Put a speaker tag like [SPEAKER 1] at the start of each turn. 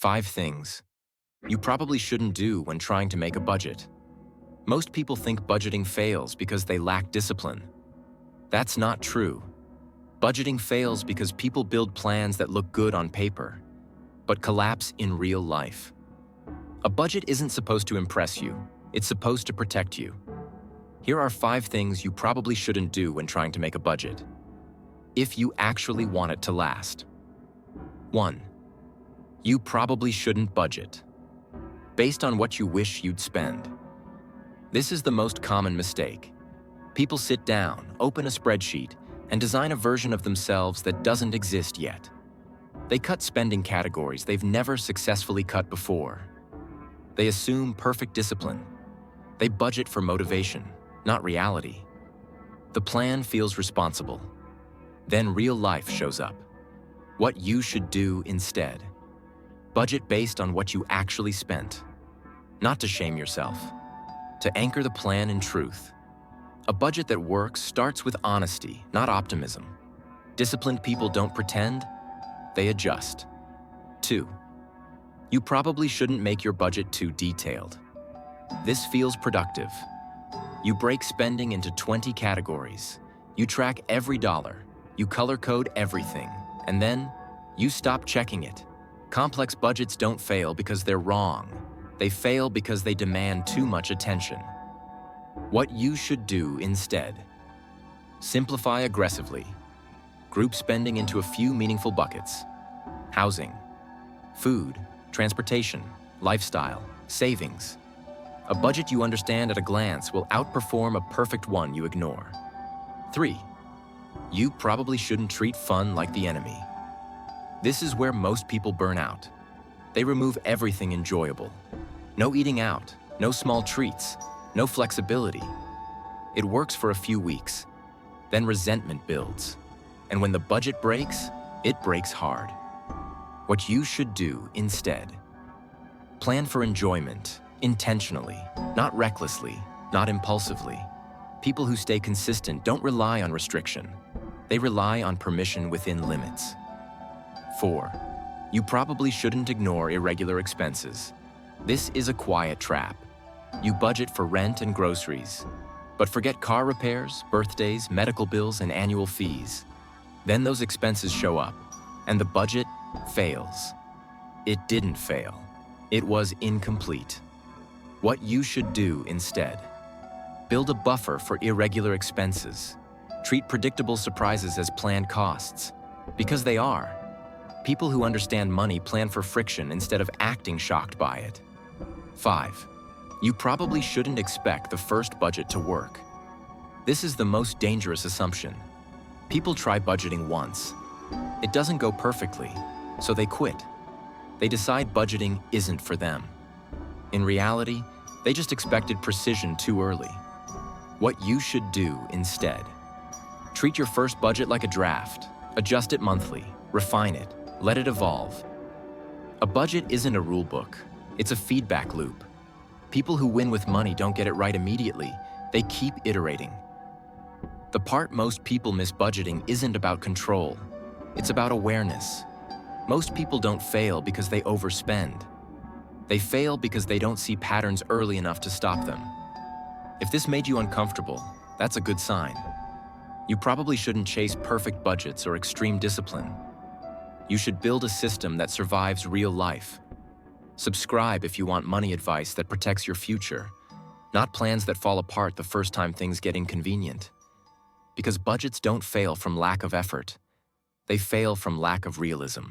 [SPEAKER 1] 5 things you probably shouldn't do when trying to make a budget. Most people think budgeting fails because they lack discipline. That's not true. Budgeting fails because people build plans that look good on paper, but collapse in real life. A budget isn't supposed to impress you, it's supposed to protect you. Here are 5 things you probably shouldn't do when trying to make a budget, if you actually want it to last. 1. You probably shouldn't budget based on what you wish you'd spend. This is the most common mistake. People sit down, open a spreadsheet, and design a version of themselves that doesn't exist yet. They cut spending categories they've never successfully cut before. They assume perfect discipline. They budget for motivation, not reality. The plan feels responsible. Then real life shows up. What you should do instead. Budget based on what you actually spent. Not to shame yourself. To anchor the plan in truth. A budget that works starts with honesty, not optimism. Disciplined people don't pretend, they adjust. 2. You probably shouldn't make your budget too detailed. This feels productive. You break spending into 20 categories. You track every dollar. You color code everything. And then, you stop checking it. Complex budgets don't fail because they're wrong. They fail because they demand too much attention. What you should do instead. Simplify aggressively. Group spending into a few meaningful buckets. Housing, food, transportation, lifestyle, savings. A budget you understand at a glance will outperform a perfect one you ignore. 3. You probably shouldn't treat fun like the enemy. This is where most people burn out. They remove everything enjoyable. No eating out, no small treats, no flexibility. It works for a few weeks. Then resentment builds. And when the budget breaks, it breaks hard. What you should do instead. Plan for enjoyment, intentionally, not recklessly, not impulsively. People who stay consistent don't rely on restriction. They rely on permission within limits. 4. You probably shouldn't ignore irregular expenses. This is a quiet trap. You budget for rent and groceries, but forget car repairs, birthdays, medical bills, and annual fees. Then those expenses show up, and the budget fails. It didn't fail. It was incomplete. What you should do instead. Build a buffer for irregular expenses. Treat predictable surprises as planned costs, because they are. People who understand money plan for friction instead of acting shocked by it. 5. You probably shouldn't expect the first budget to work. This is the most dangerous assumption. People try budgeting once. It doesn't go perfectly, so they quit. They decide budgeting isn't for them. In reality, they just expected precision too early. What you should do instead. Treat your first budget like a draft. Adjust it monthly. Refine it. Let it evolve. A budget isn't a rule book. It's a feedback loop. People who win with money don't get it right immediately. They keep iterating. The part most people miss budgeting isn't about control. It's about awareness. Most people don't fail because they overspend. They fail because they don't see patterns early enough to stop them. If this made you uncomfortable, that's a good sign. You probably shouldn't chase perfect budgets or extreme discipline. You should build a system that survives real life. Subscribe if you want money advice that protects your future, not plans that fall apart the first time things get inconvenient. Because budgets don't fail from lack of effort. They fail from lack of realism.